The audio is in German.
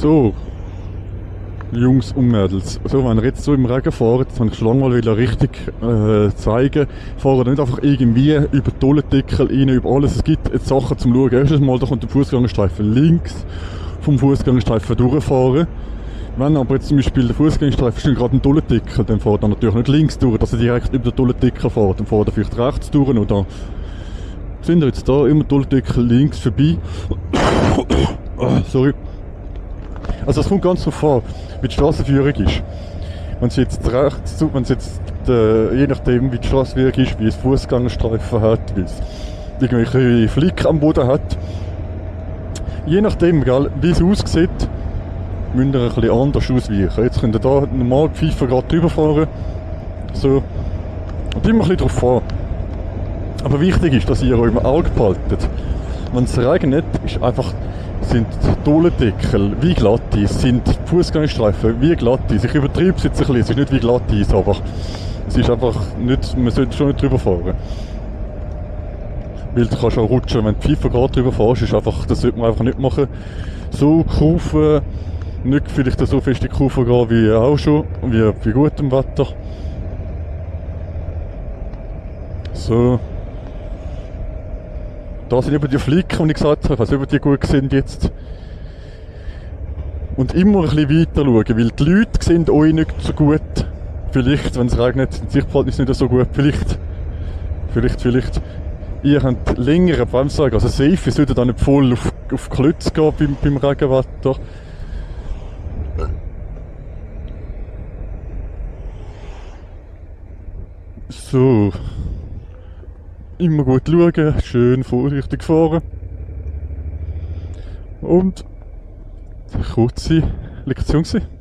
So, Jungs und Mädels. So, wenn ihr jetzt so im Regen fahrt, das habe ich schon lange mal richtig zeigen. Fahrt nicht einfach irgendwie über die Tollendeckel rein, über alles. Es gibt jetzt Sachen zum Schauen. Erstens mal, da kommt der Fußgängerstreifen links vom Fußgängerstreifen durchfahren. Wenn aber jetzt zum Beispiel der Fußgängerstreifen steht gerade ein Tollendeckel, dann fährt er natürlich nicht links durch, dass er direkt über den Tollendeckel fährt. Dann fährt er vielleicht rechts durch oder sind wir jetzt da immer Tollendeckel links vorbei. Sorry. Also es kommt ganz drauf an, wie die Strassenführung ist. Wenn sie jetzt rechts, wenn sie jetzt, je nachdem wie die Strassenführung ist, wie es Fußgängerstreifen hat, wie es irgendwelche Flicken am Boden hat, je nachdem, gell, wie es aussieht, müsst ihr ein bisschen anders ausweichen. Jetzt könnt ihr da normal Pfeifen gerade drüber fahren, so, und immer ein bisschen drauf an. Aber wichtig ist, dass ihr euch im Auge behaltet. Wenn es regnet, ist einfach, sind die Tollendeckel wie Glatteis, sind die Fußgängerstreifen wie Glatteis. Ich übertreibe es jetzt ein bisschen, es ist nicht wie Glatteis, aber es ist einfach nicht, man sollte schon nicht drüber fahren. Weil du kannst auch rutschen, wenn du Pfeife gerade drüber fährst, ist einfach, das sollte man einfach nicht machen. So Kurven, nicht vielleicht so fest in die Kurve gehen wie auch schon, wie bei gutem Wetter. So. Da sind eben die Flicken, die ich gesagt habe, ich weiß nicht, ob die gut sind jetzt. Und immer ein bisschen weiter schauen, weil die Leute sehen euch nicht so gut. Vielleicht, wenn es regnet, sind die Sichtverhältnisse nicht so gut. Vielleicht. Ihr habt längere Bremswagen, also safe, ihr solltet da nicht voll auf Klötze gehen beim Regenwetter. So. Immer gut schauen, schön vorsichtig fahren. Und eine kurze Lektion gewesen.